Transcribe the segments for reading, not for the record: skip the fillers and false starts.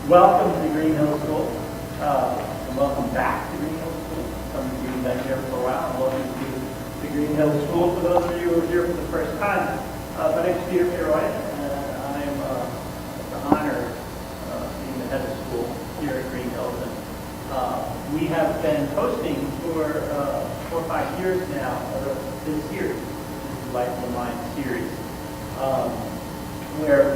Welcome to Green Hill School, and welcome back to Green Hill School. Some of you have been here for a while, and welcome to Green Hill School for those of you who are here for the first time. My name is Peter Fioroy, and I am the honor of being the head of school here at Green Hills. And we have been hosting for 4 or 5 years now this series, this is Life in the Mind series, where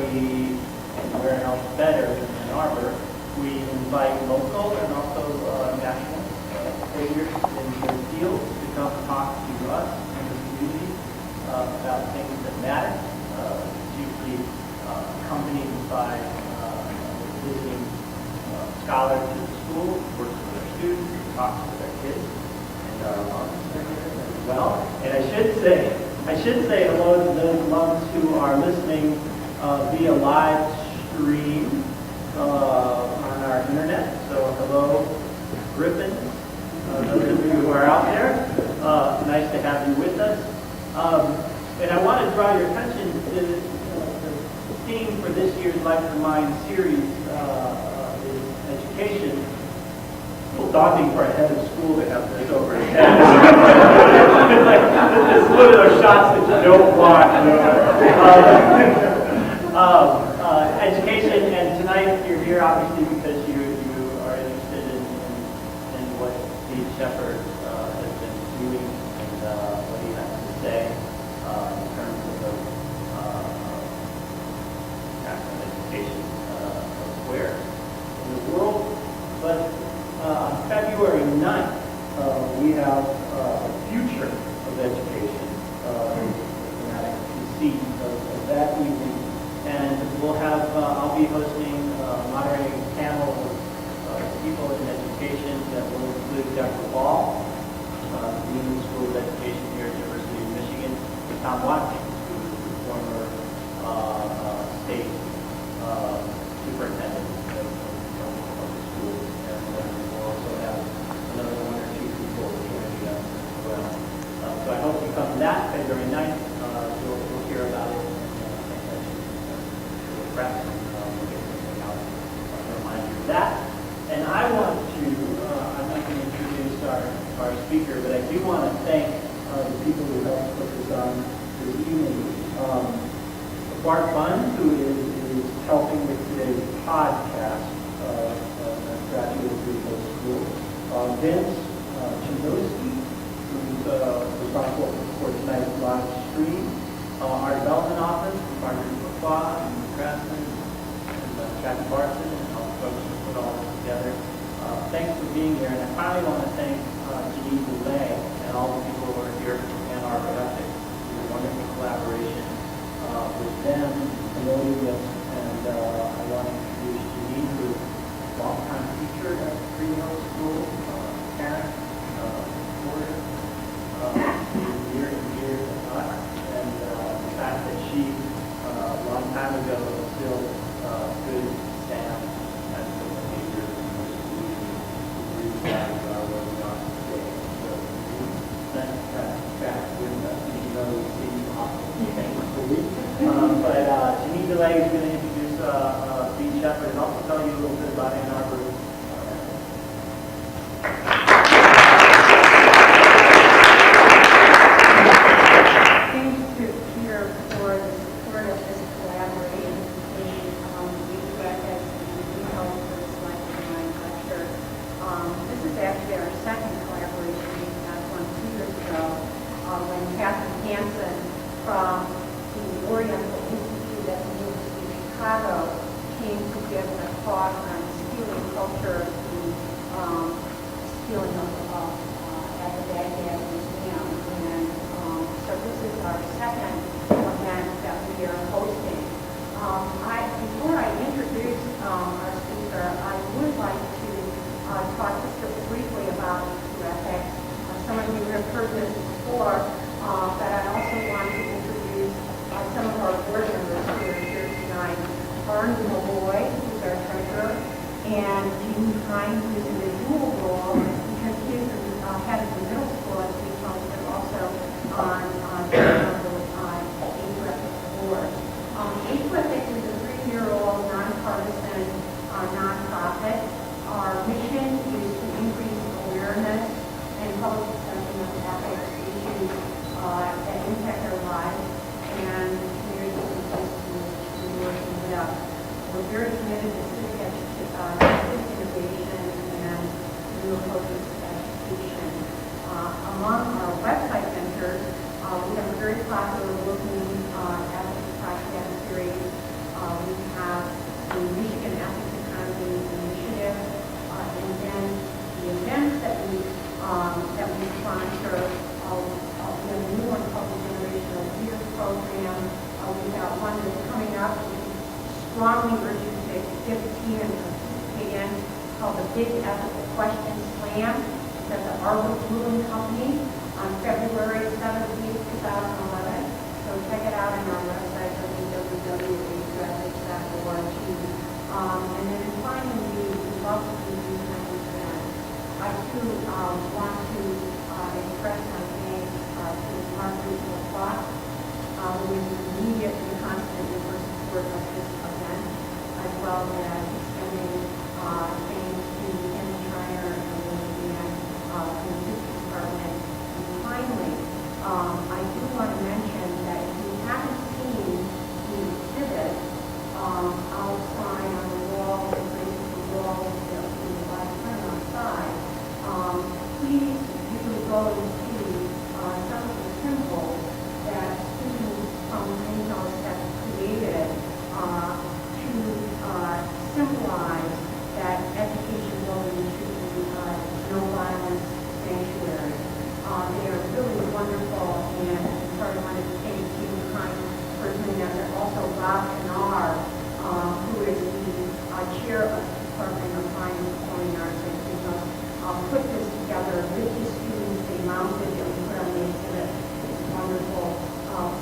else better than Ann Arbor, we invite local and also national figures in their fields to come talk to us in the community about things that matter. Usually accompanied by visiting scholars to the school, works with their students, talks with their kids, and our alums are here as well. And I should say hello to those alums who are listening via live stream on our internet. So hello, Griffin, those of you who are out there. Nice to have you with us. And I want to draw your attention to the theme for this year's Life in the Mind series is education. A little daunting for a head of school to have this over his head. This is one of those shots that you don't want. Education, and tonight you're here obviously because you are interested in what Steve Shepard has been doing and what he has to say in terms of national education elsewhere in the world. But on February 9th, we have the future of education, the thematic conceit of that evening. And we'll have, I'll be hosting, moderating a panel of people in education that will include Deborah Ball, Dean of the School of Education here at the University of Michigan, and Tom Watkins, who is the former state superintendent of the school. And we'll also have another 1 or 2 people joining us as well. So I hope you come to that February 9th. You'll hear about it. We'll get something out to remind you of that. And I want to, I'm not going to introduce our speaker, but I do want to thank the people who helped put this on this evening. Bart Bunn, who is helping with today's podcast, graduate of Green Hill School. Vince Chimnowski, who's responsible for tonight's live stream. Our development office, Margaret McClaw, and Craftsman, and Kathy Barton, and all the folks who put all this together. Thanks for being here. And I finally want to thank Janine Boulay and all the people who are here from Ann Arbor Ethics. It was a wonderful collaboration with them, promoting this. And I want to introduce Janine, who is a long-time teacher at Green Hill School, parent, supporter, years and years and us. And the fact that she, a long time ago, was still good Sam as the behavior and most solutions to realize where we are today. So thanks back with us, even though we see you often. But Janine DeLay is going to introduce Steve Shepard and also tell you a little bit about Ann Arbor. AQETIC is a 3-year-old nonpartisan, we're very committed to civic innovation and new approaches to education. Among our website ventures, we have a very popular looking ethics podcast series. We have the Michigan Ethics Economy Initiative, and then the events that we sponsor. We have a new one called the Generational Leaders Program. We've got one that's coming up. We strongly urge you to get the team and participate in, called the Big Ethical Question Slam. It's at the Arbor Brewing Company on February 17th, 2011. So check it out on our website, www.ethics.org. And then finally, we love to do these kinds of events. I too want to express my thanks to Mark Regional Fox, who is immediate and constant in her support of this event, as well as extending thanks to Ken Schreiner and Lily Mann from the History Department. And finally, I do want to mention that if you haven't seen the exhibit outside on the wall, and raising the wall in the auditorium outside, please you can go and see some of the symbols that students from Greenhouse have created to symbolize that education building should be no violence sanctuary. They are really wonderful, and part of one of the things Jean Kind for doing that, and also Rob Kennard, who is the chair of the Department of Fine and Performing Arts at Greenhouse, put this together with his students. They mounted it and put on the exhibit. It's wonderful.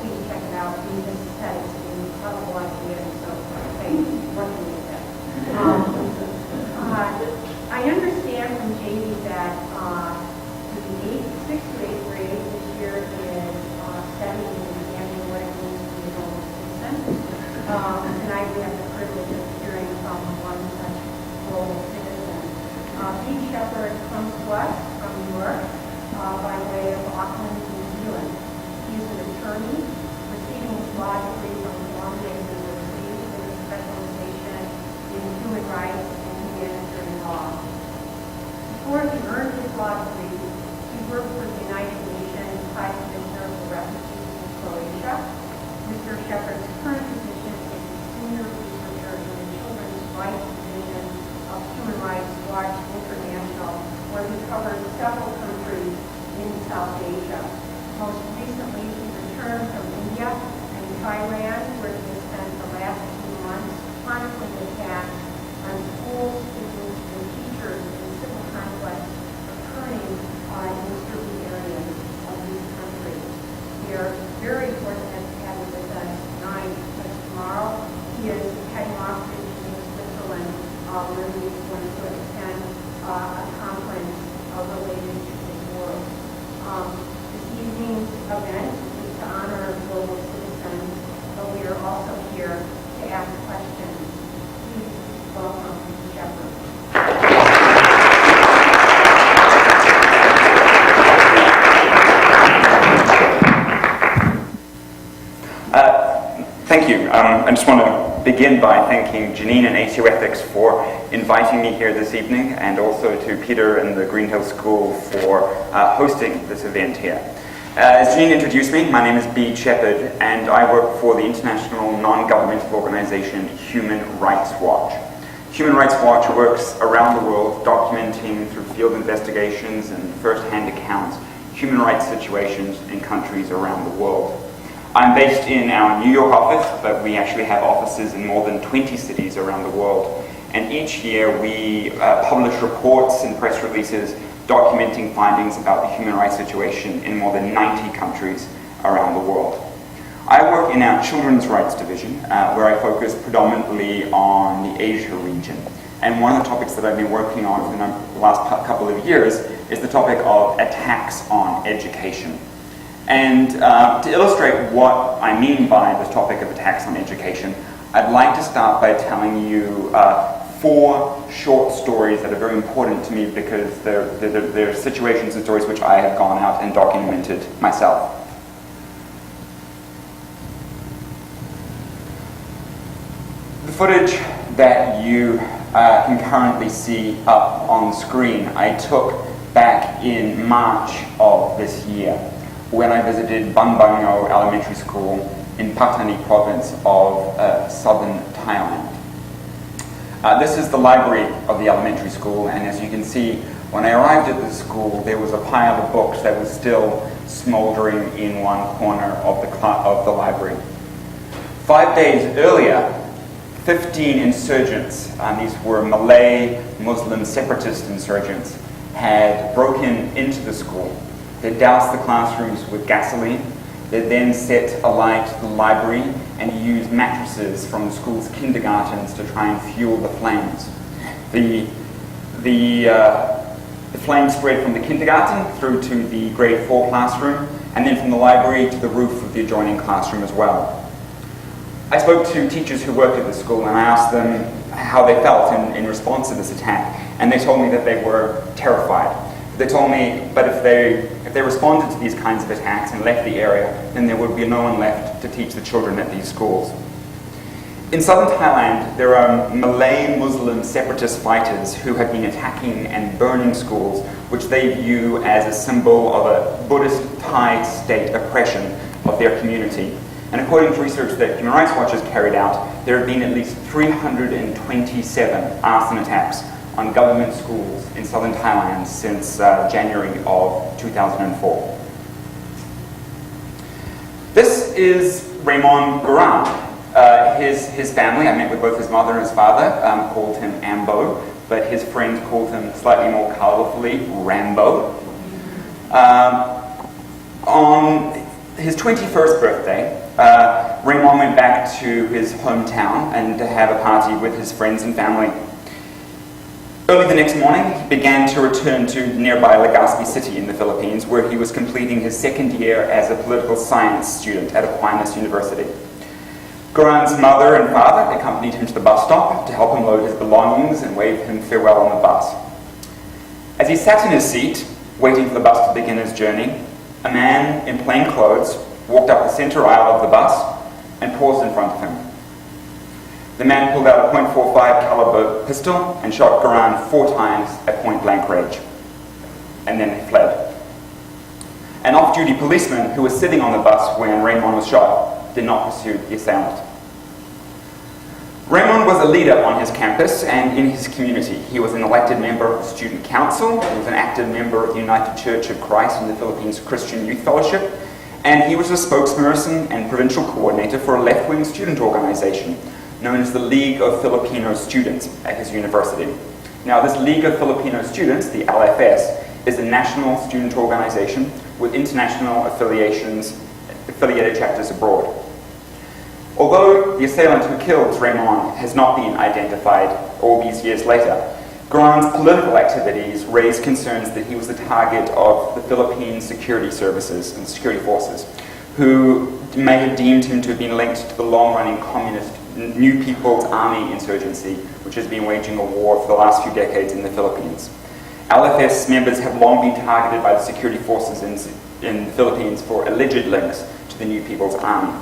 Please check it out. Read this text. It's an incredible idea. So thank you for working with it. I understand from Jamie that the 6th to 8th grade this year is studying and examining what it means to be a global citizen. Tonight we have the privilege of hearing from one such global citizen. Pete Shepard comes to us from New York by way of Auckland, New Zealand. He's an attorney, receiving his law degree from Columbia University with a specialization in human rights and humanitarian law. Before he earned his law degree, he worked for the United Nations High Commissioner for Refugees in Croatia. Mr. Shepard's current position is senior researcher in the Children's Rights Division of Human Rights Watch International, where he covered several countries in South Asia. Most recently, he returned from India and Thailand, where he has spent the last few months chronicling attacks on schools, students, and teachers in civil conflicts occurring in certain areas of these countries. We are very fortunate to have him with us tonight, because tomorrow he is heading off to Switzerland, where he is going to attend a conference related to his work. This evening's event is to honor global citizens, but we are also here to ask questions. Please welcome Shepard. Thank you. I just want to begin by thanking Janine and ACO Ethics for inviting me here this evening, and also to Peter and the Greenhill School for hosting this event here. As Janine introduced me, my name is Bede Shepard, and I work for the international non-governmental organization Human Rights Watch. Human Rights Watch works around the world documenting through field investigations and first-hand accounts human rights situations in countries around the world. I'm based in our New York office, but we actually have offices in more than 20 cities around the world. And each year we publish reports and press releases documenting findings about the human rights situation in more than 90 countries around the world. I work in our Children's Rights Division, where I focus predominantly on the Asia region. And one of the topics that I've been working on for the last couple of years is the topic of attacks on education. And to illustrate what I mean by the topic of attacks on education, I'd like to start by telling you 4 short stories that are very important to me because they're situations and stories which I have gone out and documented myself. The footage that you can currently see up on screen, I took back in March of this year when I visited Banbango Elementary School in Pattani province of southern Thailand. This is the library of the elementary school, and as you can see, when I arrived at the school, there was a pile of books that was still smoldering in one corner of the library. 5 days earlier, 15 insurgents, these were Malay Muslim separatist insurgents, had broken into the school. They doused the classrooms with gasoline. They then set alight the library and used mattresses from the school's kindergartens to try and fuel the flames. The flames spread from the kindergarten through to the grade 4 classroom, and then from the library to the roof of the adjoining classroom as well. I spoke to teachers who worked at the school and I asked them how they felt in response to this attack, and they told me that they were terrified. They told me, but if they responded to these kinds of attacks and left the area, then there would be no one left to teach the children at these schools. In southern Thailand, there are Malay Muslim separatist fighters who have been attacking and burning schools, which they view as a symbol of a Buddhist Thai state oppression of their community. And according to research that Human Rights Watch has carried out, there have been at least 327 arson attacks on government schools in southern Thailand since January of 2004. This is Raymond Guran. His family, I met with both his mother and his father, called him Ambo, but his friends called him slightly more colourfully Rambo. On his 21st birthday, Raymond went back to his hometown and to have a party with his friends and family. Early the next morning, he began to return to nearby Legazpi City in the Philippines, where he was completing his second year as a political science student at Aquinas University. Guran's mother and father accompanied him to the bus stop to help him load his belongings and wave him farewell on the bus. As he sat in his seat, waiting for the bus to begin his journey, a man in plain clothes walked up the center aisle of the bus and paused in front of him. The man pulled out a .45 caliber pistol and shot Guran 4 times at point-blank range, and then he fled. An off-duty policeman who was sitting on the bus when Raymond was shot did not pursue the assailant. Raymond was a leader on his campus and in his community. He was an elected member of the Student Council, he was an active member of the United Church of Christ in the Philippines Christian Youth Fellowship, and he was a spokesperson and provincial coordinator for a left-wing student organization known as the League of Filipino Students at his university. Now, this League of Filipino Students, the LFS, is a national student organization with international affiliated chapters abroad. Although the assailant who killed Raymond has not been identified all these years later, Guran's political activities raised concerns that he was the target of the Philippine security services and security forces, who may have deemed him to have been linked to the long-running communist New People's Army insurgency, which has been waging a war for the last few decades in the Philippines. LFS members have long been targeted by the security forces in the Philippines for alleged links to the New People's Army.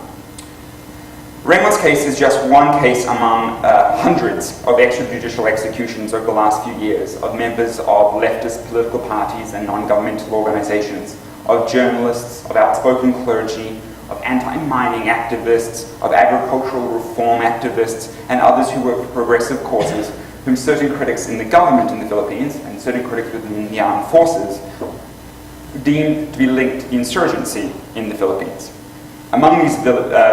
Raymond's case is just one case among hundreds of extrajudicial executions over the last few years of members of leftist political parties and non-governmental organizations, of journalists, of outspoken clergy, of anti-mining activists, of agricultural reform activists, and others who work for progressive causes, whom certain critics in the government in the Philippines and certain critics within the armed forces deemed to be linked to the insurgency in the Philippines. Among these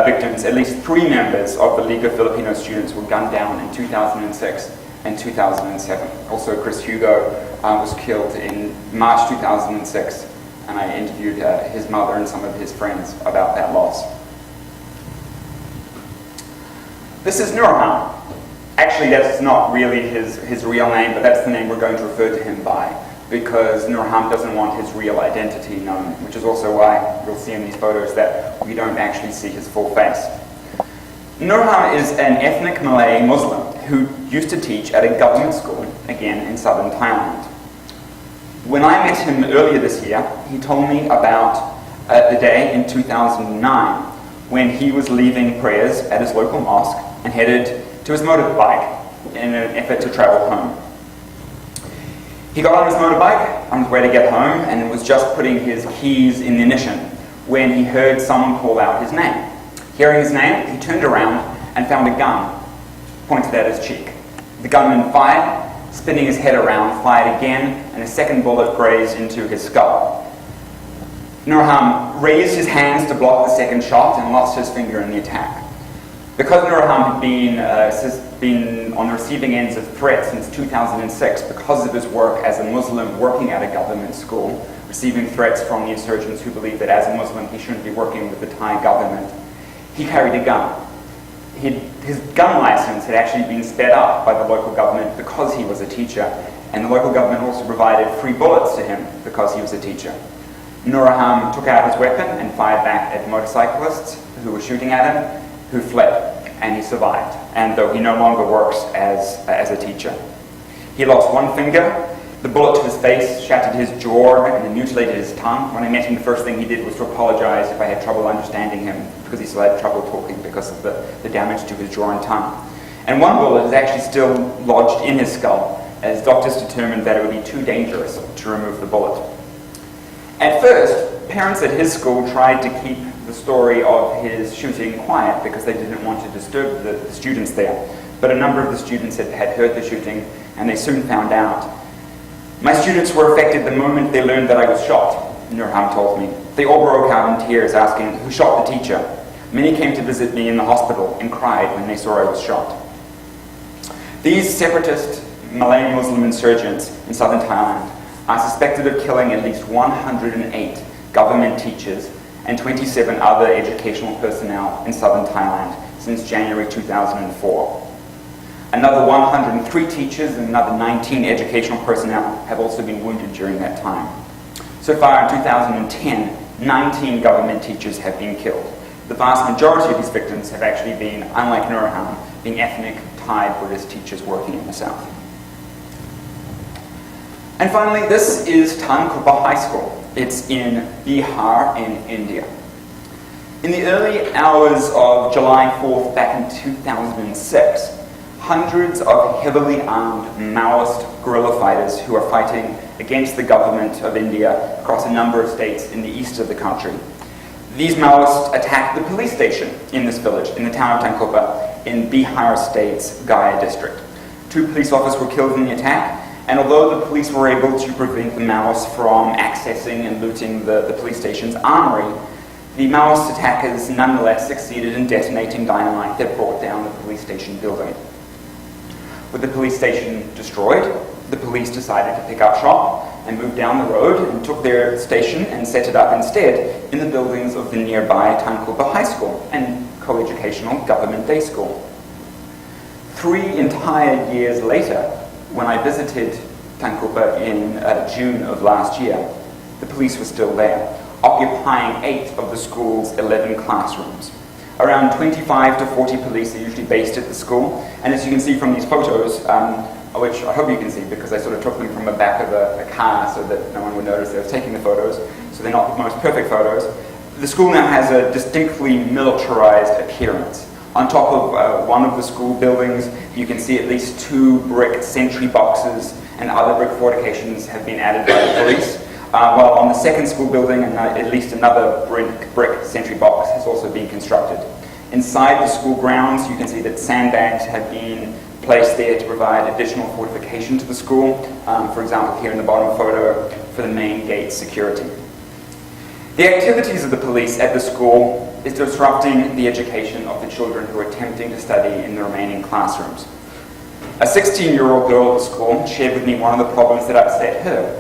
victims, at least 3 members of the League of Filipino Students were gunned down in 2006 and 2007. Also, Chris Hugo was killed in March 2006, and I interviewed his mother and some of his friends about that loss. This is Nurhan. Actually, that's not really his real name, but that's the name we're going to refer to him by, because Nurhan doesn't want his real identity known, which is also why you'll see in these photos that we don't actually see his full face. Nurhan is an ethnic Malay Muslim who used to teach at a government school, again in southern Thailand. When I met him earlier this year, he told me about the day in 2009 when he was leaving prayers at his local mosque and headed to his motorbike in an effort to travel home. He got on his motorbike on his way to get home and was just putting his keys in the ignition when he heard someone call out his name. Hearing his name, he turned around and found a gun pointed at his cheek. The gunman fired, spinning his head around, fired again, and a second bullet grazed into his skull. Nuraham raised his hands to block the second shot and lost his finger in the attack. Because Nuraham had been on the receiving ends of threats since 2006 because of his work as a Muslim working at a government school, receiving threats from the insurgents who believed that as a Muslim he shouldn't be working with the Thai government, he carried a gun. His gun license had actually been sped up by the local government because he was a teacher, and the local government also provided free bullets to him because he was a teacher. Nuraham took out his weapon and fired back at motorcyclists who were shooting at him, who fled, and he survived, and though he no longer works as a teacher. He lost one finger, the bullet to his face shattered his jaw and mutilated his tongue. When I met him, the first thing he did was to apologize if I had trouble understanding him, because he still had trouble talking because of the damage to his jaw and tongue. And one bullet is actually still lodged in his skull, as doctors determined that it would be too dangerous to remove the bullet. At first, parents at his school tried to keep the story of his shooting quiet because they didn't want to disturb the students there. But a number of the students had heard the shooting, and they soon found out. My students were affected the moment they learned that I was shot, Nuraham told me. They all broke out in tears asking, who shot the teacher? Many came to visit me in the hospital and cried when they saw I was shot. These separatist Malay Muslim insurgents in southern Thailand are suspected of killing at least 108 government teachers and 27 other educational personnel in southern Thailand since January 2004. Another 103 teachers and another 19 educational personnel have also been wounded during that time. So far in 2010, 19 government teachers have been killed. The vast majority of these victims have actually been, unlike Nuraham, being ethnic Thai Buddhist teachers working in the south. And finally, this is Tangkuba High School. It's in Bihar in India. In the early hours of July 4th back in 2006, hundreds of heavily armed Maoist guerrilla fighters who are fighting against the government of India across a number of states in the east of the country. These Maoists attacked the police station in this village, in the town of Tangkuba, in Bihar State's Gaya district. 2 police officers were killed in the attack, and although the police were able to prevent the Maoists from accessing and looting the police station's armory, the Maoist attackers nonetheless succeeded in detonating dynamite that brought down the police station building. With the police station destroyed, the police decided to pick up shop and moved down the road and took their station and set it up instead in the buildings of the nearby Tangkuba High School and co-educational government day school. 3 entire years later, when I visited Tangkuba in June of last year, the police were still there, occupying 8 of the school's 11 classrooms. Around 25 to 40 police are usually based at the school, and as you can see from these photos, which I hope you can see because I sort of took them from the back of a car so that no one would notice I was taking the photos, so they're not the most perfect photos. The school now has a distinctly militarized appearance. On top of one of the school buildings, you can see at least 2 brick sentry boxes and other brick fortifications have been added by the police. While on the second school building, at least another brick sentry box has also been constructed. Inside the school grounds, you can see that sandbags have been placed there to provide additional fortification to the school. For example, here in the bottom photo, for the main gate security. The activities of the police at the school is disrupting the education of the children who are attempting to study in the remaining classrooms. A 16-year-old girl at the school shared with me one of the problems that upset her.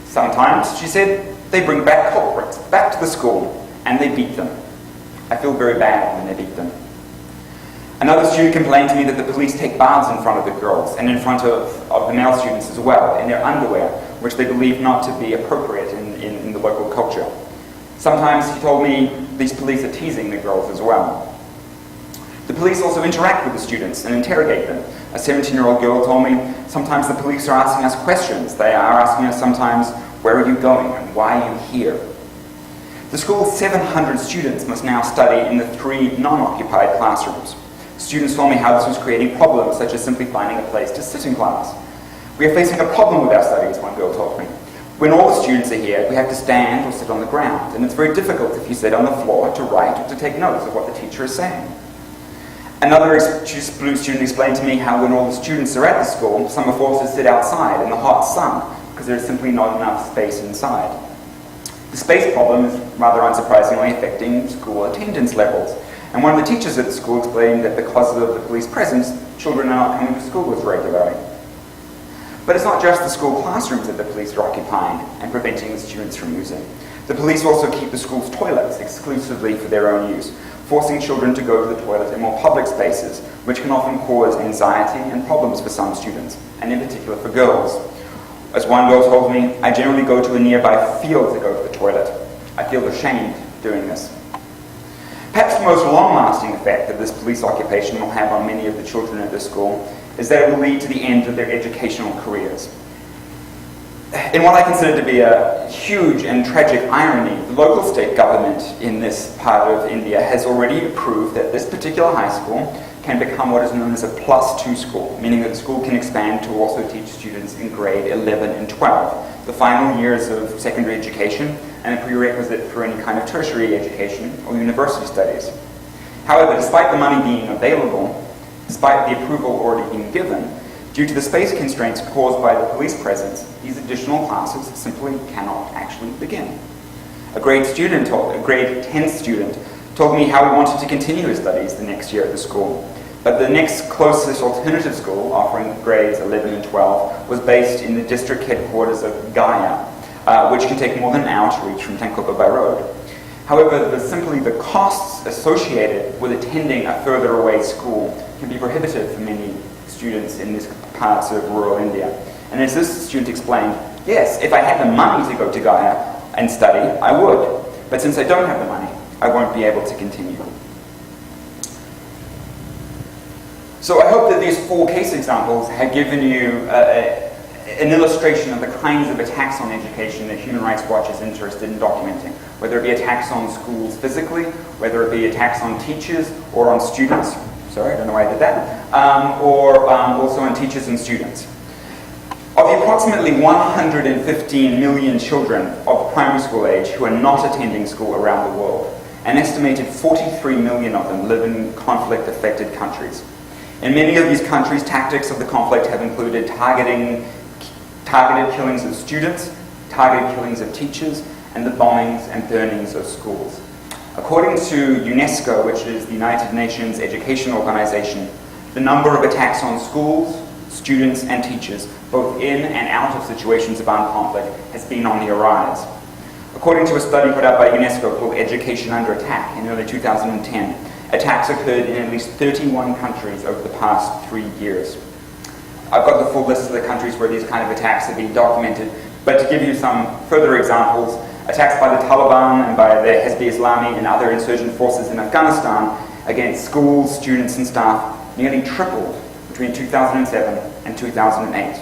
Sometimes, she said, they bring back culprits back to the school and they beat them. I feel very bad when they beat them. Another student complained to me that the police take baths in front of the girls and in front of the male students as well, in their underwear, which they believe not to be appropriate in the local culture. Sometimes, he told me, these police are teasing the girls as well. The police also interact with the students and interrogate them. A 17-year-old girl told me, sometimes the police are asking us questions. They are asking us sometimes, where are you going and why are you here? The school's 700 students must now study in the 3 non-occupied classrooms. Students told me how this was creating problems, such as simply finding a place to sit in class. We are facing a problem with our studies, one girl told me. When all the students are here, we have to stand or sit on the ground, and it's very difficult if you sit on the floor to write or to take notes of what the teacher is saying. Another student explained to me how when all the students are at the school, some are forced to sit outside in the hot sun because there's simply not enough space inside. The space problem is rather unsurprisingly affecting school attendance levels. And one of the teachers at the school explained that because of the police presence, children are not coming to school as regularly. But it's not just the school classrooms that the police are occupying and preventing the students from using. The police also keep the school's toilets exclusively for their own use, forcing children to go to the toilet in more public spaces, which can often cause anxiety and problems for some students, and in particular for girls. As one girl told me, I generally go to a nearby field to go to the toilet. I feel ashamed doing this. Perhaps the most long-lasting effect that this police occupation will have on many of the children at this school is that it will lead to the end of their educational careers. In what I consider to be a huge and tragic irony, the local state government in this part of India has already approved that this particular high school can become what is known as a +2 school, meaning that the school can expand to also teach students in grade 11 and 12, the final years of secondary education and a prerequisite for any kind of tertiary education or university studies. However, despite the money being available, despite the approval already being given, due to the space constraints caused by the police presence, these additional classes simply cannot actually begin. A grade 10 student told me how he wanted to continue his studies the next year at the school. But the next closest alternative school, offering grades 11 and 12, was based in the district headquarters of Gaya, which can take more than an hour to reach from Tankova by road. However, simply the costs associated with attending a further away school can be prohibitive for many students in these parts of rural India. And as this student explained, yes, if I had the money to go to Gaya and study, I would. But since I don't have the money, I won't be able to continue. So I hope that these 4 case examples have given you an illustration of the kinds of attacks on education that Human Rights Watch is interested in documenting, whether it be attacks on schools physically, whether it be attacks on teachers or on students. Sorry, I don't know why I did that. Or also on teachers and students. Of the approximately 115 million children of primary school age who are not attending school around the world, an estimated 43 million of them live in conflict-affected countries. In many of these countries, tactics of the conflict have included targeted killings of students, targeted killings of teachers, and the bombings and burnings of schools. According to UNESCO, which is the United Nations Education Organization, the number of attacks on schools, students, and teachers, both in and out of situations of armed conflict, has been on the rise. According to a study put out by UNESCO called Education Under Attack in early 2010, attacks occurred in at least 31 countries over the past 3 years. I've got the full list of the countries where these kind of attacks have been documented, but to give you some further examples, attacks by the Taliban and by the Hezb Islami and other insurgent forces in Afghanistan against schools, students, and staff nearly tripled between 2007 and 2008.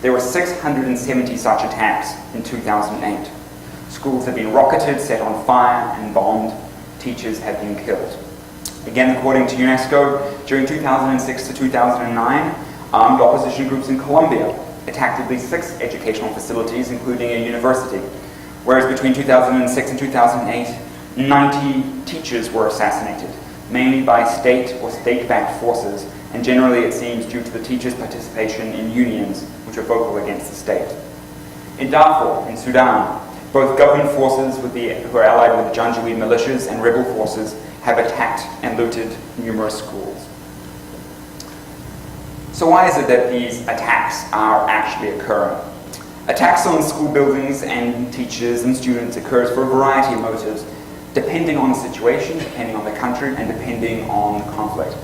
There were 670 such attacks in 2008. Schools have been rocketed, set on fire, and bombed. Teachers have been killed. Again, according to UNESCO, during 2006 to 2009, armed opposition groups in Colombia attacked at least 6 educational facilities, including a university, whereas between 2006 and 2008, 90 teachers were assassinated, mainly by state or state-backed forces, and generally it seems due to the teachers' participation in unions which are vocal against the state. In Darfur, in Sudan, both government forces who are allied with the Janjaweed militias and rebel forces have attacked and looted numerous schools. So why is it that these attacks are actually occurring? Attacks on school buildings and teachers and students occurs for a variety of motives, depending on the situation, depending on the country, and depending on the conflict.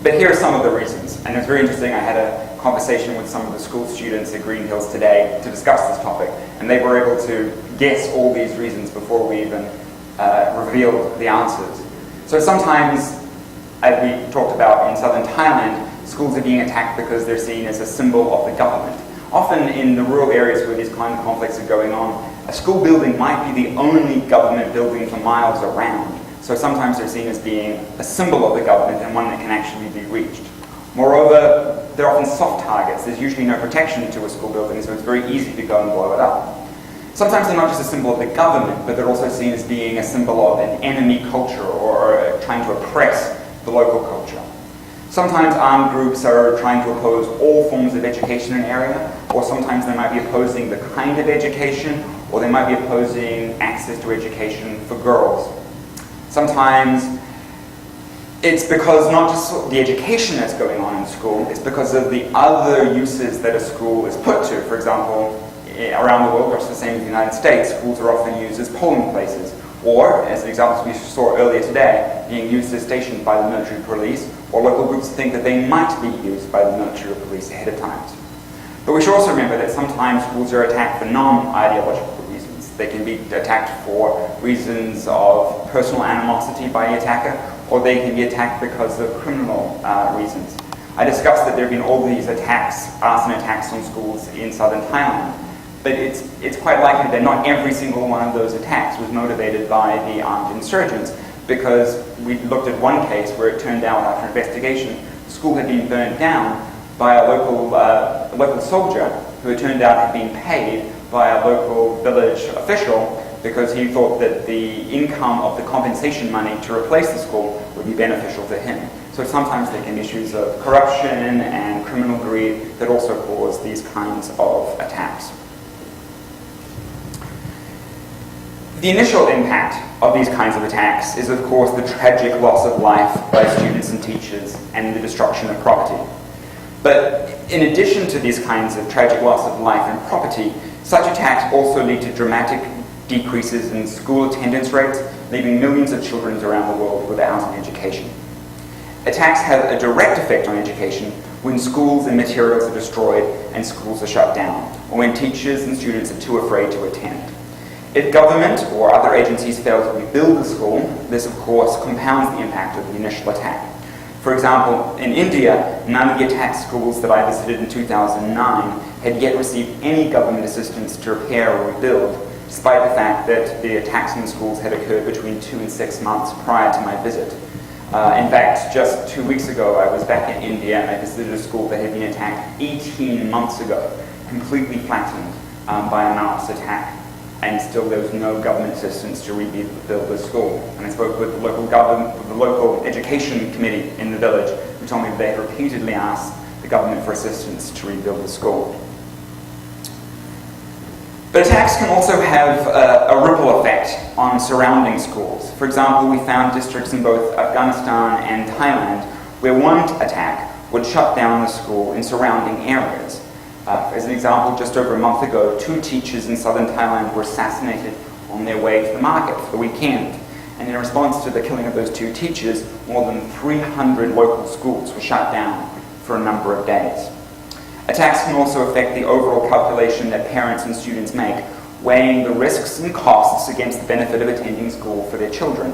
But here are some of the reasons, and it's very interesting. I had a conversation with some of the school students at Green Hills today to discuss this topic, and they were able to guess all these reasons before we even revealed the answers. So sometimes, as we talked about in southern Thailand, schools are being attacked because they're seen as a symbol of the government. Often in the rural areas where these kind of conflicts are going on, a school building might be the only government building for miles around, So sometimes they're seen as being a symbol of the government and one that can actually be reached. Moreover, they're often soft targets. There's usually no protection to a school building, so it's very easy to go and blow it up. Sometimes they're not just a symbol of the government, but they're also seen as being a symbol of an enemy culture or trying to oppress the local culture. Sometimes armed groups are trying to oppose all forms of education in an area, or sometimes they might be opposing the kind of education, or they might be opposing access to education for girls. Sometimes it's because not just the education that's going on in school, it's because of the other uses that a school is put to. For example, around the world, much the same as the United States, schools are often used as polling places, or, as the examples we saw earlier today, being used as stations by the military police, or local groups think that they might be used by the military or police ahead of time. But we should also remember that sometimes schools are attacked for non-ideological reasons. They can be attacked for reasons of personal animosity by the attacker, or they can be attacked because of criminal reasons. I discussed that there have been all these attacks, arson attacks on schools in southern Thailand. But it's quite likely that not every single one of those attacks was motivated by the armed insurgents, because we looked at one case where it turned out after investigation, the school had been burned down by a local soldier who it turned out had been paid by a local village official because he thought that the income of the compensation money to replace the school would be beneficial to him. So sometimes there can be issues of corruption and criminal greed that also cause these kinds of attacks. The initial impact of these kinds of attacks is, of course, the tragic loss of life by students and teachers and the destruction of property. But in addition to these kinds of tragic loss of life and property, such attacks also lead to dramatic decreases in school attendance rates, leaving millions of children around the world without an education. Attacks have a direct effect on education when schools and materials are destroyed and schools are shut down, or when teachers and students are too afraid to attend. If government or other agencies fail to rebuild the school, this of course compounds the impact of the initial attack. For example, in India, none of the attacked schools that I visited in 2009 had yet received any government assistance to repair or rebuild, despite the fact that the attacks on the schools had occurred between 2 and 6 months prior to my visit. In fact, just 2 weeks ago, I was back in India and I visited a school that had been attacked 18 months ago, completely flattened by a Maoist attack. And still there was no government assistance to rebuild the school. And I spoke with the local government, with the local education committee in the village, who told me that they had repeatedly asked the government for assistance to rebuild the school. But attacks can also have a ripple effect on surrounding schools. For example, we found districts in both Afghanistan and Thailand where one attack would shut down the school in surrounding areas. As an example, just over a month ago, 2 teachers in southern Thailand were assassinated on their way to the market for the weekend. And in response to the killing of those 2 teachers, more than 300 local schools were shut down for a number of days. Attacks can also affect the overall calculation that parents and students make, weighing the risks and costs against the benefit of attending school for their children.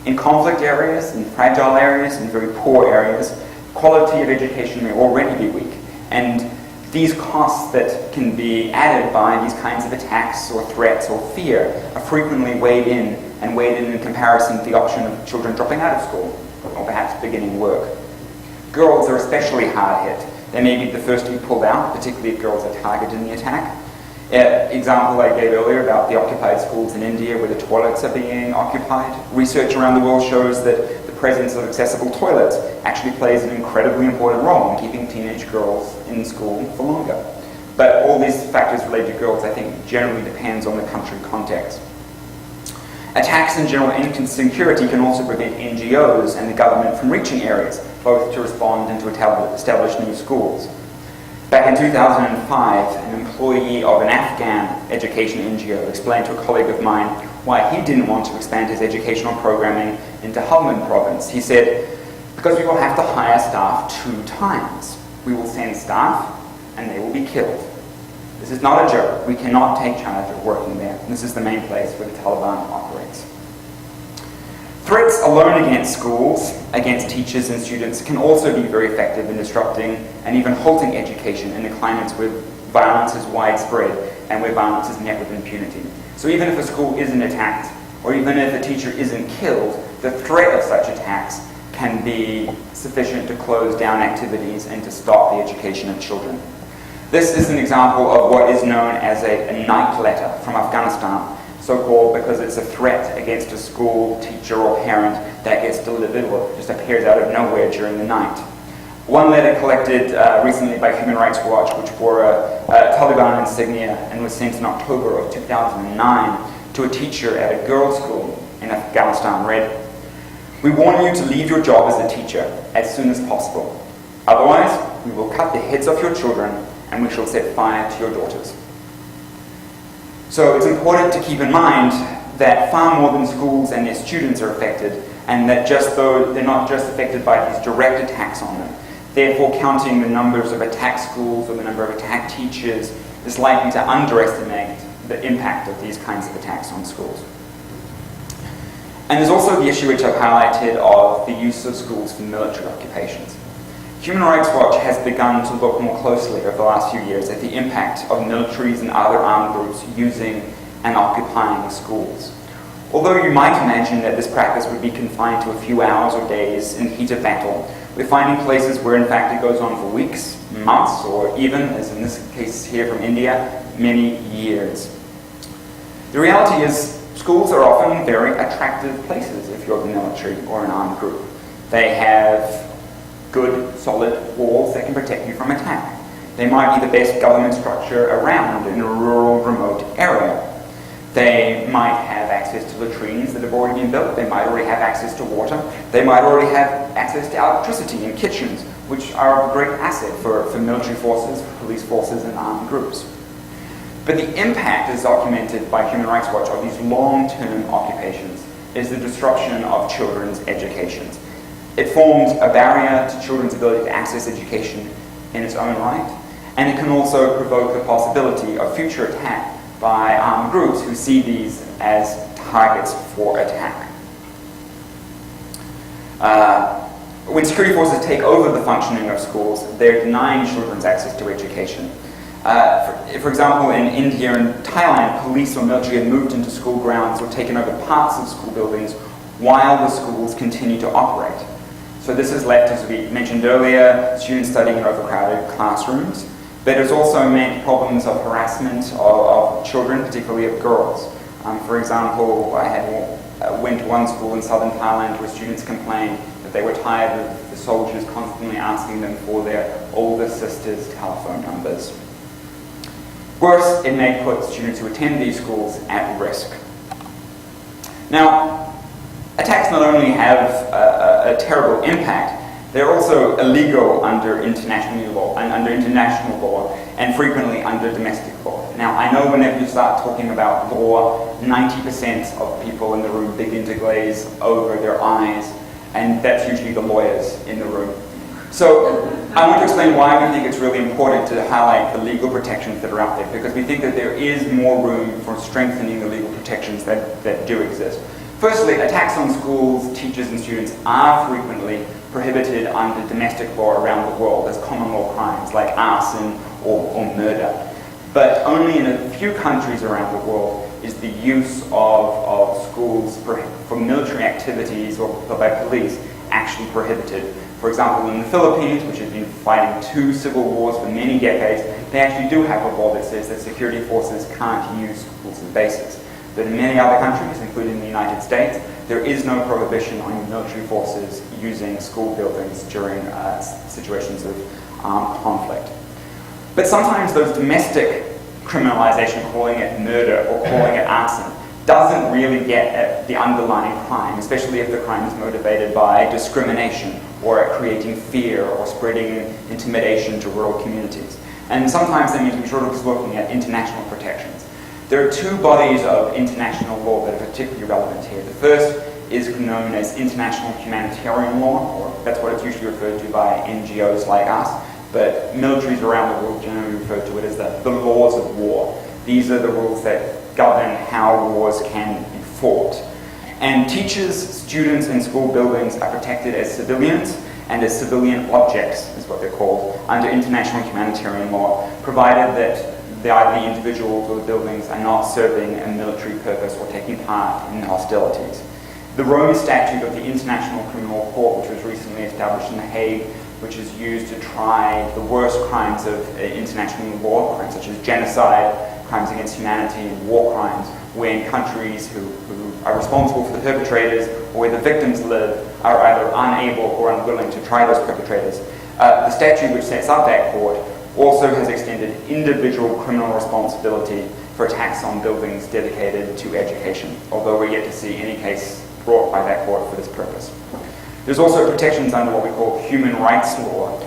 In conflict areas, in fragile areas, in very poor areas, quality of education may already be weak, and these costs that can be added by these kinds of attacks or threats or fear are frequently weighed in comparison to the option of children dropping out of school or perhaps beginning work. Girls are especially hard hit. They may be the first to be pulled out, particularly if girls are targeted in the attack. Example I gave earlier about the occupied schools in India where the toilets are being occupied. Research around the world shows that the presence of accessible toilets actually plays an incredibly important role in keeping teenage girls in school for longer. But all these factors related to girls, I think, generally depends on the country context. Attacks and general insecurity can also prevent NGOs and the government from reaching areas, both to respond and to establish new schools. Back in 2005, an employee of an Afghan education NGO explained to a colleague of mine why he didn't want to expand his educational programming into Helmand province. He said, because we will have to hire staff 2 times. We will send staff and they will be killed. This is not a joke. We cannot take charge of working there. This is the main place where the Taliban operates. Threats alone against schools, against teachers and students can also be very effective in disrupting and even halting education in the climates where violence is widespread and where violence is met with impunity. So even if a school isn't attacked, or even if a teacher isn't killed, the threat of such attacks can be sufficient to close down activities and to stop the education of children. This is an example of what is known as a night letter from Afghanistan, so-called because it's a threat against a school teacher or parent that gets delivered or just appears out of nowhere during the night. One letter collected recently by Human Rights Watch, which wore a Taliban insignia and was sent in October of 2009 to a teacher at a girls' school in Afghanistan, read, "We warn you to leave your job as a teacher as soon as possible. Otherwise, we will cut the heads off your children and we shall set fire to your daughters." So it's important to keep in mind that far more than schools and their students are affected, and that just though they're not just affected by these direct attacks on them, therefore counting the numbers of attacked schools or the number of attacked teachers is likely to underestimate the impact of these kinds of attacks on schools. And there's also the issue which I've highlighted of the use of schools for military occupations. Human Rights Watch has begun to look more closely over the last few years at the impact of militaries and other armed groups using and occupying schools. Although you might imagine that this practice would be confined to a few hours or days in the heat of battle, we're finding places where in fact it goes on for weeks, months, or even, as in this case here from India, many years. The reality is, schools are often very attractive places if you're the military or an armed group. They have good, solid walls that can protect you from attack. They might be the best government structure around in a rural, remote area. They might have access to latrines that have already been built. They might already have access to water. They might already have access to electricity and kitchens, which are a great asset for military forces, police forces, and armed groups. But the impact, as documented by Human Rights Watch, of these long-term occupations is the disruption of children's educations. It forms a barrier to children's ability to access education in its own right, and it can also provoke the possibility of future attack by armed groups who see these as targets for attack. When security forces take over the functioning of schools, they're denying children's access to education. For example, in India and Thailand, police or military have moved into school grounds or taken over parts of school buildings while the schools continue to operate. So this has left, as we mentioned earlier, students studying in overcrowded classrooms, but it's also meant problems of harassment of children, particularly of girls. For example, I went to one school in southern Thailand where students complained that they were tired of the soldiers constantly asking them for their older sister's telephone numbers. Worse, it may put students who attend these schools at risk. Now, attacks not only have a terrible impact, they're also illegal under international law, and frequently under domestic law. Now, I know whenever you start talking about law, 90% of people in the room begin to glaze over their eyes, and that's usually the lawyers in the room. So I want to explain why we think it's really important to highlight the legal protections that are out there, because we think that there is more room for strengthening the legal protections that do exist. Firstly, attacks on schools, teachers, and students are frequently prohibited under domestic law around the world as common law crimes like arson or murder. But only in a few countries around the world is the use of schools for military activities or by police actually prohibited. For example, in the Philippines, which has been fighting 2 civil wars for many decades, they actually do have a law that says that security forces can't use schools as bases. But in many other countries, including the United States, there is no prohibition on military forces using school buildings during situations of armed conflict. But sometimes those domestic criminalization, calling it murder or calling it arson, doesn't really get at the underlying crime, especially if the crime is motivated by discrimination or at creating fear or spreading intimidation to rural communities. And sometimes that means we're sort of just looking at international protections. There are 2 bodies of international law that are particularly relevant here. The first is known as international humanitarian law, or that's what it's usually referred to by NGOs like us, but militaries around the world generally refer to it as the laws of war. These are the rules that govern how wars can be fought. And teachers, students in school buildings are protected as civilians and as civilian objects, is what they're called, under international humanitarian law, provided that either the individuals or the buildings are not serving a military purpose or taking part in hostilities. the Rome Statute of the International Criminal Court, which was recently established in The Hague, which is used to try the worst crimes of international law, crimes such as genocide, crimes against humanity, and war crimes, when countries who are responsible for the perpetrators or where the victims live are either unable or unwilling to try those perpetrators. The statute which sets up that court also has extended individual criminal responsibility for attacks on buildings dedicated to education, although we're yet to see any case brought by that court for this purpose. There's also protections under what we call human rights law,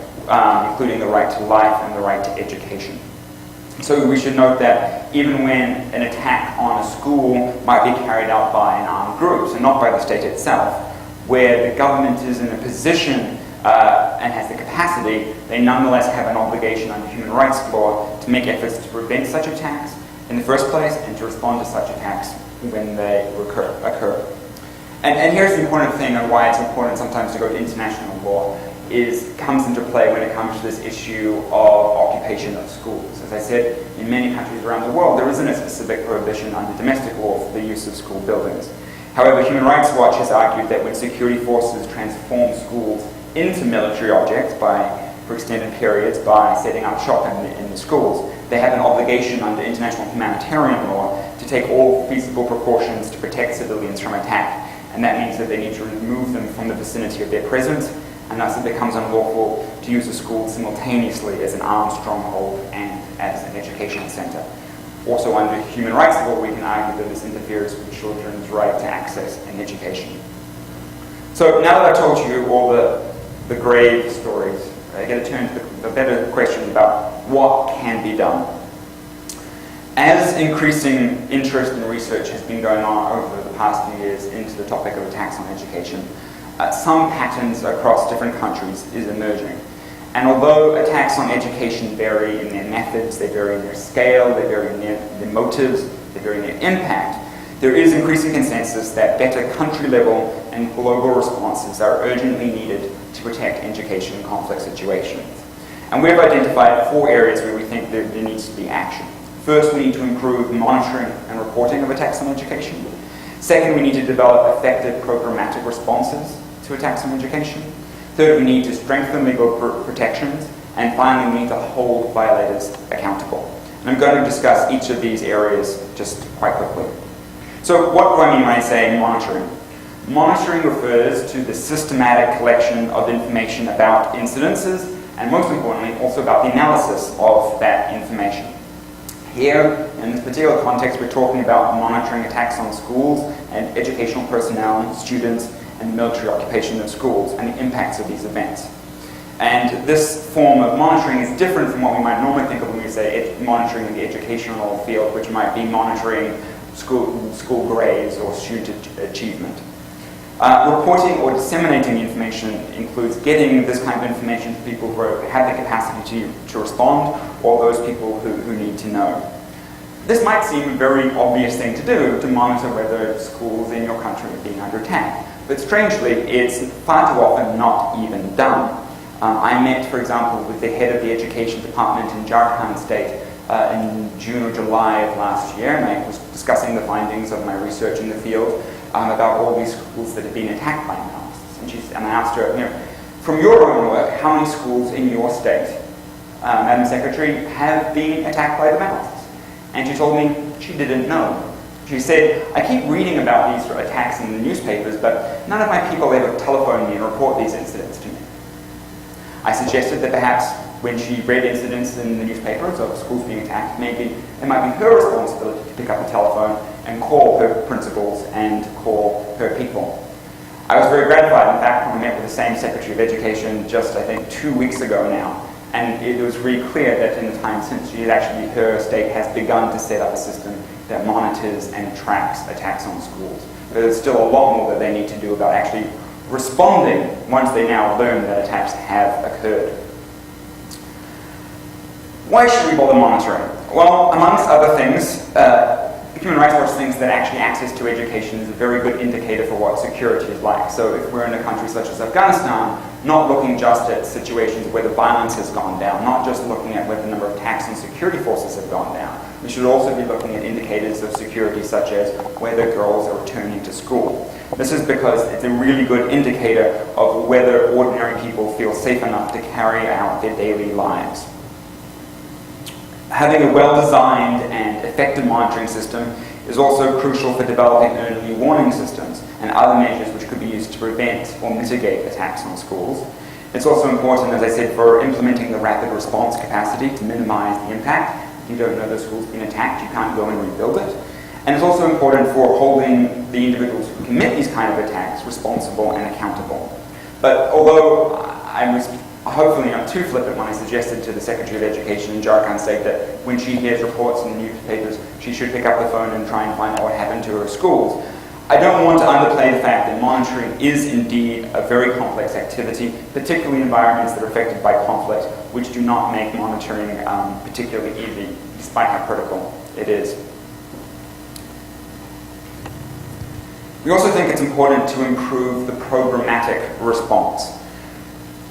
including the right to life and the right to education. So we should note that even when an attack on a school might be carried out by an armed group, so not by the state itself, where the government is in a position and has the capacity, they nonetheless have an obligation under human rights law to make efforts to prevent such attacks in the first place and to respond to such attacks when they occur. And here's the important thing on why it's important sometimes to go to international law comes into play when it comes to this issue of occupation of schools. As I said, in many countries around the world, there isn't a specific prohibition under domestic law for the use of school buildings. However, Human Rights Watch has argued that when security forces transform schools into military objects for extended periods by setting up shop in the schools, they have an obligation under international humanitarian law to take all feasible precautions to protect civilians from attack. And that means that they need to remove them from the vicinity of their presence, and thus it becomes unlawful to use a school simultaneously as an armed stronghold and as an educational center. Also under human rights law, we can argue that this interferes with children's right to access and education. So now that I've told you all the grave stories, I get to turn to the better questions about what can be done. As increasing interest in research has been going on over the past few years into the topic of attacks on education, some patterns across different countries is emerging. And although attacks on education vary in their methods, they vary in their scale, they vary in their motives, they vary in their impact, there is increasing consensus that better country-level and global responses are urgently needed to protect education in conflict situations. And we have identified 4 areas where we think there needs to be action. First, we need to improve monitoring and reporting of attacks on education. Second, we need to develop effective programmatic responses to attacks on education. Third, we need to strengthen legal protections. And finally, we need to hold violators accountable. And I'm going to discuss each of these areas just quite quickly. So what do I mean when I say monitoring? Monitoring refers to the systematic collection of information about incidences, and most importantly, also about the analysis of that information. Here, in this particular context, we're talking about monitoring attacks on schools and educational personnel, students, and the military occupation of schools and the impacts of these events. And this form of monitoring is different from what we might normally think of when we say monitoring in the educational field, which might be monitoring school grades or student achievement. Reporting or disseminating information includes getting this kind of information to people who have the capacity to respond, or those people who need to know. This might seem a very obvious thing to do, to monitor whether schools in your country are being under attack. But strangely, it's far too often not even done. I met, for example, with the head of the education department in Jharkhand state in June or July of last year, and I was discussing the findings of my research in the field about all these schools that have been attacked by Maoists. And I asked her, from your own work, how many schools in your state, Madam Secretary, have been attacked by the Maoists? And she told me she didn't know. She said, I keep reading about these attacks in the newspapers, but none of my people ever telephone me and report these incidents to me. I suggested that perhaps when she read incidents in the newspapers of schools being attacked, maybe it might be her responsibility to pick up the telephone and call her principals and call her people. I was very gratified, in fact, when I met with the same Secretary of Education just, I think, 2 weeks ago now. And it was really clear that in the time since, her state has begun to set up a system that monitors and tracks attacks on schools. But there's still a lot more that they need to do about actually responding once they now learn that attacks have occurred. Why should we bother monitoring? Well, amongst other things, Human Rights Watch thinks that actually access to education is a very good indicator for what security is like. So if we're in a country such as Afghanistan, not looking just at situations where the violence has gone down, not just looking at where the number of attacks on security forces have gone down, we should also be looking at indicators of security such as whether girls are returning to school. This is because it's a really good indicator of whether ordinary people feel safe enough to carry out their daily lives. Having a well-designed and effective monitoring system is also crucial for developing early warning systems and other measures which could be used to prevent or mitigate attacks on schools. It's also important, as I said, for implementing the rapid response capacity to minimize the impact. If you don't know the school's been attacked, you can't go and rebuild it. And it's also important for holding the individuals who commit these kind of attacks responsible and accountable. But although I was hopefully not too flippant when I suggested to the Secretary of Education in Jharkhand State that when she hears reports in the newspapers, she should pick up the phone and try and find out what happened to her schools, I don't want to underplay the fact that monitoring is indeed a very complex activity, particularly in environments that are affected by conflict, which do not make monitoring particularly easy, despite how critical it is. We also think it's important to improve the programmatic response.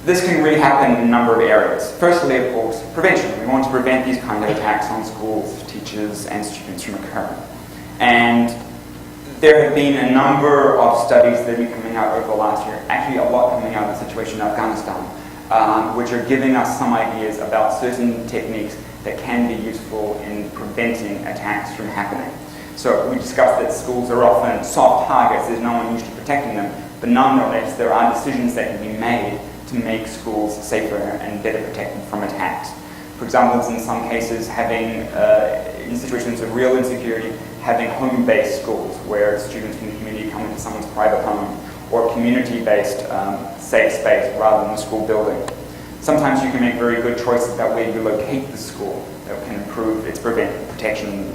This can really happen in a number of areas. Firstly, of course, prevention. We want to prevent these kind of attacks on schools, teachers, and students from occurring. And there have been a number of studies that have been coming out over the last year, actually a lot coming out of the situation in Afghanistan, which are giving us some ideas about certain techniques that can be useful in preventing attacks from happening. So we discussed that schools are often soft targets, there's no one usually protecting them, but nonetheless there are decisions that can be made to make schools safer and better protected from attacks. For example, in some cases, having, in situations of real insecurity, having home-based schools where students from the community come into someone's private home, or community-based safe space rather than a school building. Sometimes you can make very good choices about where you locate the school that can improve its protection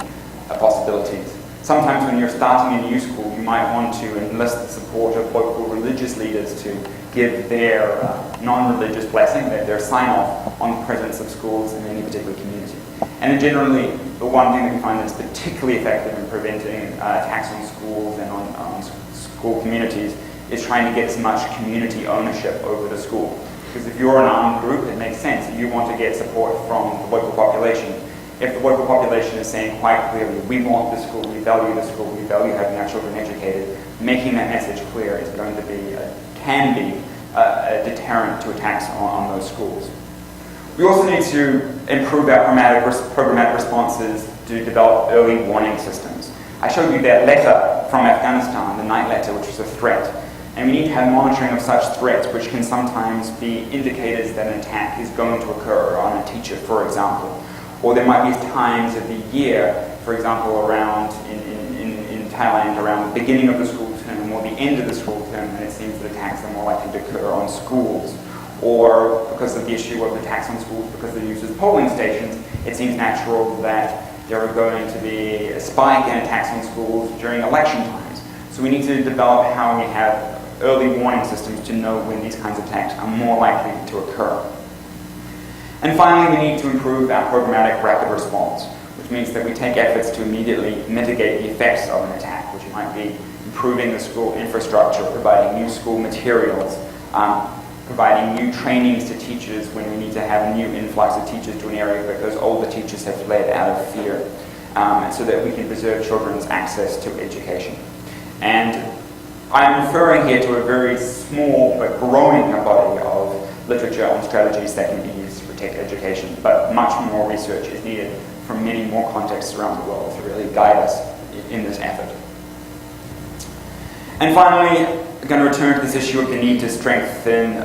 possibilities. Sometimes when you're starting a new school, you might want to enlist the support of local religious leaders to give their non-religious blessing, their sign-off on the presence of schools in any particular community. And then generally, the one thing that we find that's particularly effective in preventing attacks on schools and on school communities is trying to get as much community ownership over the school. Because if you're an armed group, it makes sense that you want to get support from the local population. If the local population is saying quite clearly, we want the school, we value having our children educated, making that message clear is going to be, can be a deterrent to attacks on those schools. We also need to improve our programmatic responses to develop early warning systems. I showed you that letter from Afghanistan, the night letter, which was a threat. And we need to have monitoring of such threats, which can sometimes be indicators that an attack is going to occur on a teacher, for example. Or there might be times of the year, for example, around in Thailand, around the beginning of the school term or the end of the school term, and it seems that attacks are more likely to occur on schools. Or because of the issue of attacks on schools because they're used as polling stations, it seems natural that there are going to be a spike in attacks on schools during election times. So we need to develop how we have early warning systems to know when these kinds of attacks are more likely to occur. And finally, we need to improve our programmatic rapid response, which means that we take efforts to immediately mitigate the effects of an attack, which might be improving the school infrastructure, providing new school materials, providing new trainings to teachers when we need to have a new influx of teachers to an area because older teachers have fled out of fear, so that we can preserve children's access to education. And I'm referring here to a very small but growing body of literature on strategies that can be used to protect education, but much more research is needed from many more contexts around the world to really guide us in this effort. And finally, I'm going to return to this issue of the need to strengthen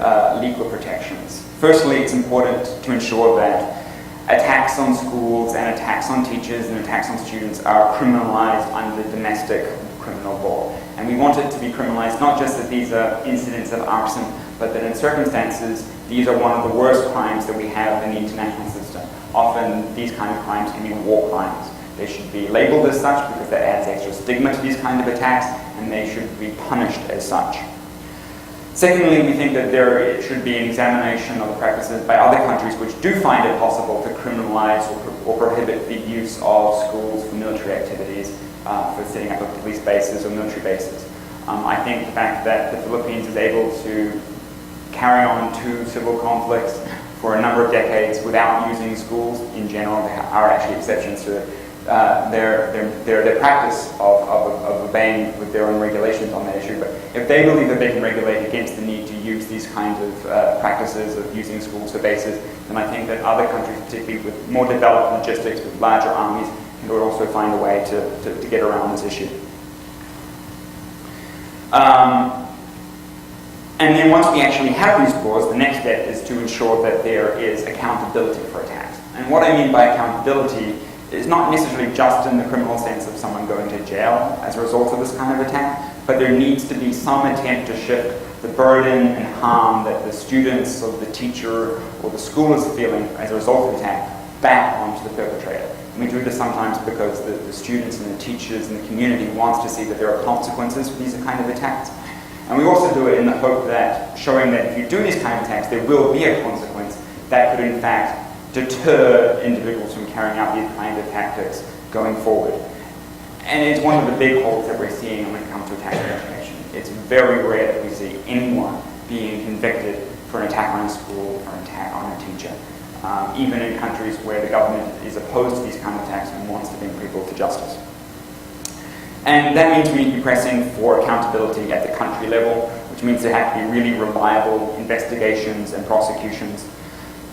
legal protections. Firstly, it's important to ensure that attacks on schools and attacks on teachers and attacks on students are criminalized under domestic criminal law. And we want it to be criminalized, not just that these are incidents of arson, but that in circumstances, these are one of the worst crimes that we have in the international system. Often, these kind of crimes can be war crimes. They should be labeled as such because that adds extra stigma to these kind of attacks, and they should be punished as such. Secondly, we think that there should be an examination of the practices by other countries which do find it possible to criminalize or prohibit the use of schools for military activities, for setting up of police bases or military bases. I think the fact that the Philippines is able to carry on 2 civil conflicts for a number of decades without using schools in general, there are actually exceptions to it, their practice of obeying with their own regulations on that issue. But if they believe that they can regulate against the need to use these kinds of practices of using schools for bases, then I think that other countries, particularly with more developed logistics, with larger armies, can also find a way to get around this issue. And then once we actually have these laws, the next step is to ensure that there is accountability for attacks. And what I mean by accountability is not necessarily just in the criminal sense of someone going to jail as a result of this kind of attack, but there needs to be some attempt to shift the burden and harm that the students or the teacher or the school is feeling as a result of the attack back onto the perpetrator. And we do this sometimes because the students and the teachers and the community wants to see that there are consequences for these kind of attacks. And we also do it in the hope that showing that if you do these kind of attacks, there will be a consequence that could in fact deter individuals from carrying out these kind of tactics going forward. And it's one of the big holes that we're seeing when it comes to attacks on education. It's very rare that we see anyone being convicted for an attack on a school or an attack on a teacher, even in countries where the government is opposed to these kind of attacks and wants to bring people to justice. And that means we need to be pressing for accountability at the country level, which means there have to be really reliable investigations and prosecutions.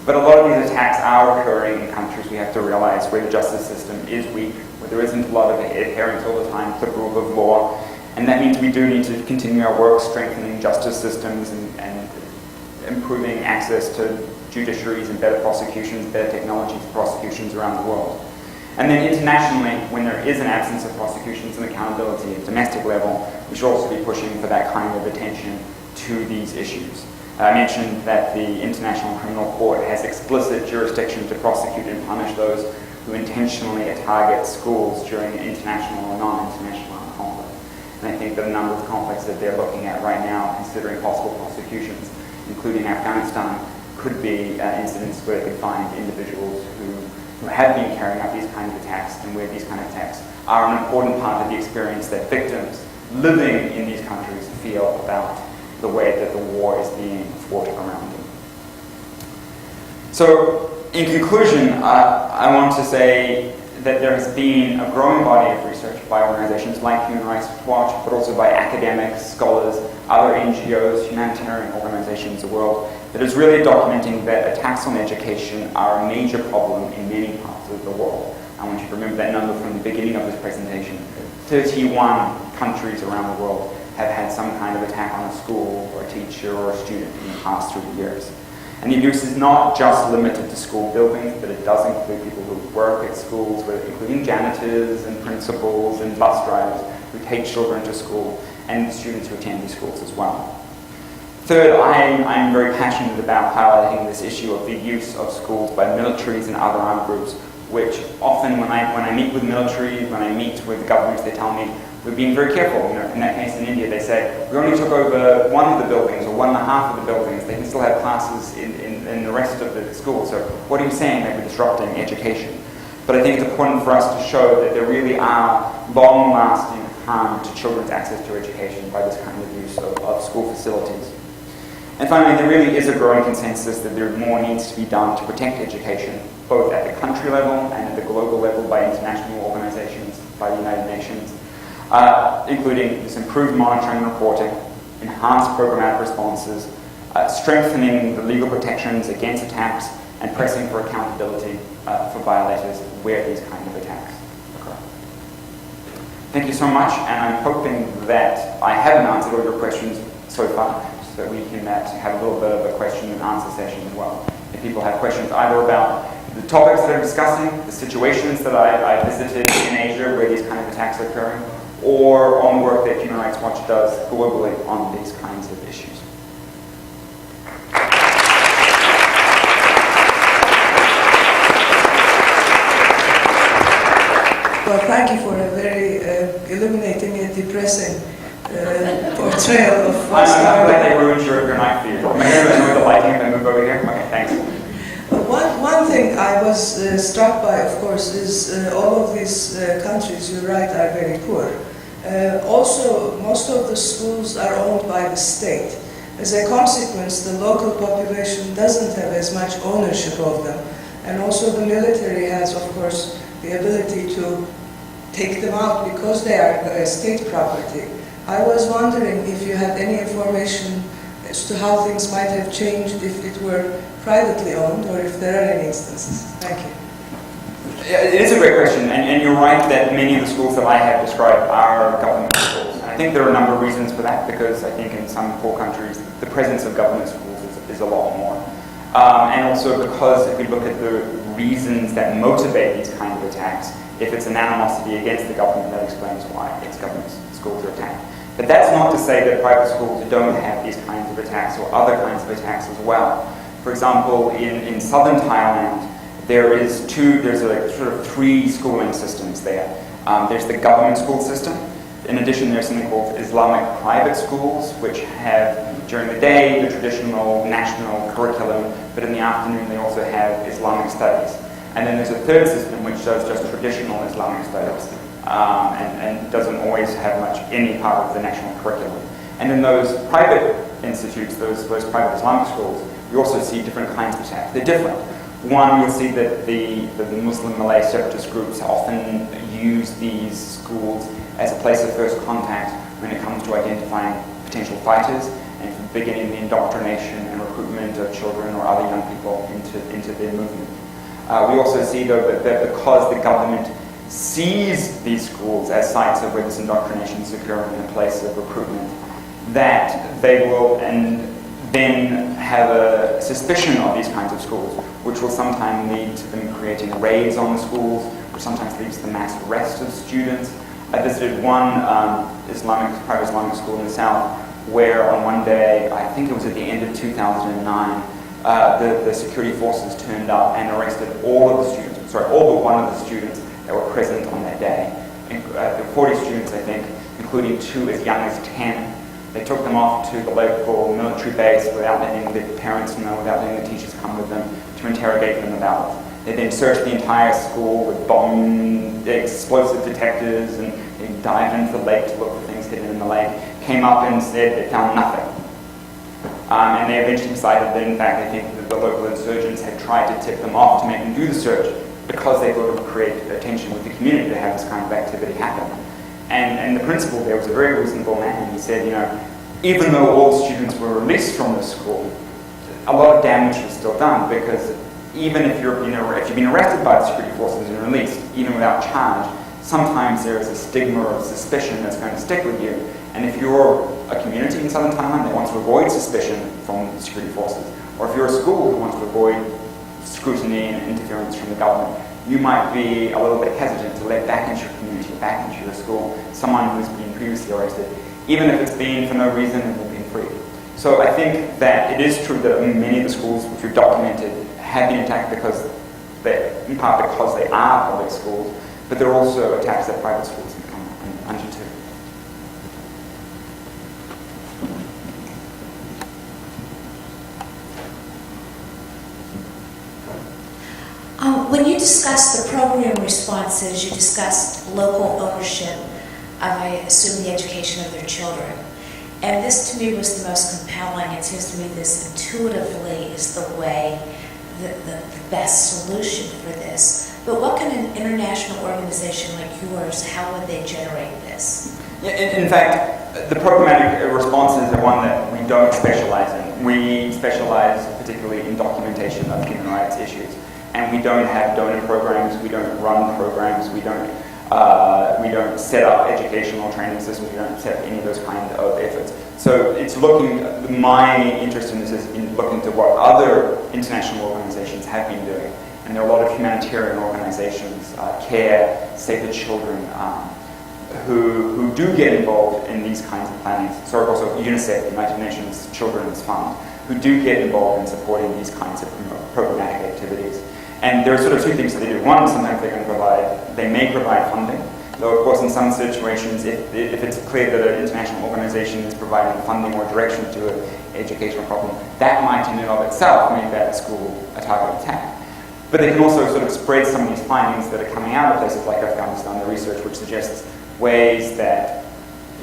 But a lot of these attacks are occurring in countries, we have to realize, where the justice system is weak, where there isn't a lot of adherence all the time to the rule of law. And that means we do need to continue our work strengthening justice systems and improving access to judiciaries and better prosecutions, better technology for prosecutions around the world. And then internationally, when there is an absence of prosecutions and accountability at domestic level, we should also be pushing for that kind of attention to these issues. I mentioned that the International Criminal Court has explicit jurisdiction to prosecute and punish those who intentionally target schools during international or non-international armed conflict. And I think that a number of conflicts that they're looking at right now, considering possible prosecutions, including Afghanistan, could be incidents where they could find individuals who have been carrying out these kind of attacks, and where these kind of attacks are an important part of the experience that victims living in these countries feel about the way that the war is being fought around them. So, in conclusion, I want to say that there has been a growing body of research by organizations like Human Rights Watch, but also by academics, scholars, other NGOs, humanitarian organizations of the world, that is really documenting that attacks on education are a major problem in many parts of the world. I want you to remember that number from the beginning of this presentation. 31 countries around the world have had some kind of attack on a school or a teacher or a student in the past 3 years. And the abuse is not just limited to school buildings, but it does include people who work at schools, including janitors and principals and bus drivers who take children to school, and students who attend these schools as well. Third, I'm very passionate about highlighting this issue of the use of schools by militaries and other armed groups, which often when I meet with military, when I meet with governments, they tell me, we're being very careful. In that case in India, they said, we only took over one of the buildings or 1.5 of the buildings. They can still have classes in the rest of the school. So what are you saying that we're disrupting education? But I think it's important for us to show that there really are long-lasting harm to children's access to education by this kind of use of school facilities. And finally, there really is a growing consensus that there more needs to be done to protect education, both at the country level and at the global level by international organizations, by the United Nations, including this improved monitoring and reporting, enhanced programmatic responses, strengthening the legal protections against attacks, and pressing for accountability for violators where these kind of attacks occur. Thank you so much, and I'm hoping that I haven't answered all your questions so far, so that we can have a little bit of a question and answer session as well. If people have questions either about the topics that I'm discussing, the situations that I visited in Asia where these kind of attacks are occurring, or on work that Human Rights Watch does globally on these kinds of issues. Well, thank you for a very illuminating and depressing portrayal of what's going on. I'm glad they ruined your night for you. Am I going to move the lighting and move over here? Okay, thanks. One thing I was struck by, of course, is all of these countries, you're right, are very poor. Also, most of the schools are owned by the state. As a consequence, the local population doesn't have as much ownership of them. And also the military has, of course, the ability to take them out because they are state property. I was wondering if you had any information as to how things might have changed if it were privately owned, or if there are any instances. Thank you. Yeah, it is a great question, and you're right that many of the schools that I have described are government schools. And I think there are a number of reasons for that, because I think in some poor countries the presence of government schools is a lot more. And also because if we look at the reasons that motivate these kinds of attacks, if it's an animosity against the government, that explains why its government schools are attacked. But that's not to say that private schools don't have these kinds of attacks or other kinds of attacks as well. For example, in southern Thailand, there's sort of three schooling systems there. There's the government school system. In addition, there's something called Islamic private schools, which have, during the day, the traditional national curriculum, but in the afternoon they also have Islamic studies. And then there's a third system which does just traditional Islamic studies and doesn't always have any part of the national curriculum. And in those private institutes, those private Islamic schools, we also see different kinds of attacks. They're different. One, you'll see that the Muslim Malay separatist groups often use these schools as a place of first contact when it comes to identifying potential fighters and for beginning the indoctrination and recruitment of children or other young people into their movement. We also see, though, that because the government sees these schools as sites of where this indoctrination is occurring in a place of recruitment, that they will then have a suspicion of these kinds of schools, which will sometimes lead to them creating raids on the schools, which sometimes leads to the mass arrest of students. I visited one private Islamic school in the south, where on one day, I think it was at the end of 2009, the security forces turned up and arrested all but one of the students that were present on that day. 40 students, I think, including 2 as young as 10. They took them off to the local military base without letting the parents know, without letting the teachers come with them, to interrogate them about it. They then searched the entire school with explosive detectors, and they dived into the lake to look for things hidden in the lake. Came up and said they found nothing. And they eventually decided that, in fact, they think that the local insurgents had tried to tip them off to make them do the search because they thought it would create attention with the community to have this kind of activity happen. And the principal there was a very reasonable man. He said, even though all students were released from the school, a lot of damage was still done, because even if you've been arrested by the security forces and released, even without charge, sometimes there is a stigma of suspicion that's going to stick with you. And if you're a community in southern Thailand that wants to avoid suspicion from the security forces, or if you're a school who wants to avoid scrutiny and interference from the government, you might be a little bit hesitant to let back into your community, back into your school, someone who's been previously arrested, even if it's been for no reason and they've been freed. So I think that it is true that many of the schools which we've documented have been attacked in part because they are public schools, but there are also attacks that private schools have come under too. When you discussed the program responses, you discussed local ownership of, I assume, the education of their children. And this to me was the most compelling. It seems to me this intuitively is the way, the best solution for this. But what can an international organization like yours, how would they generate this? Yeah, in fact, the programmatic responses are one that we don't specialize in. We specialize particularly in documentation of human rights issues. And we don't have donor programs, we don't run programs, we don't set up educational training systems, we don't set up any of those kind of efforts. So it's my interest in this is in looking to what other international organizations have been doing. And there are a lot of humanitarian organizations, CARE, Save the Children, who do get involved in these kinds of plannings. So also UNICEF, the United Nations Children's Fund, who do get involved in supporting these kinds of programmatic activities. And there are sort of two things that they do. One, sometimes they may provide funding, though of course in some situations, if it's clear that an international organization is providing funding or direction to an educational problem, that might in and of itself make that school a target of attack. But they can also sort of spread some of these findings that are coming out of places like Afghanistan, the research which suggests ways that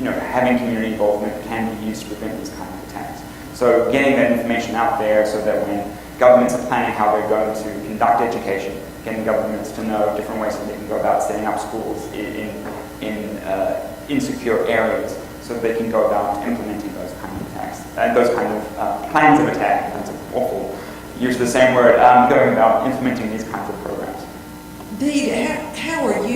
having community involvement can be used to prevent these kinds of attacks. So getting that information out there so that when governments are planning how they're going to conduct education, getting governments to know different ways that they can go about setting up schools in insecure areas, so that they can go about implementing those kind of attacks, those kind of plans of attack. That's awful. Use the same word. Going about implementing these kinds of programs. How are you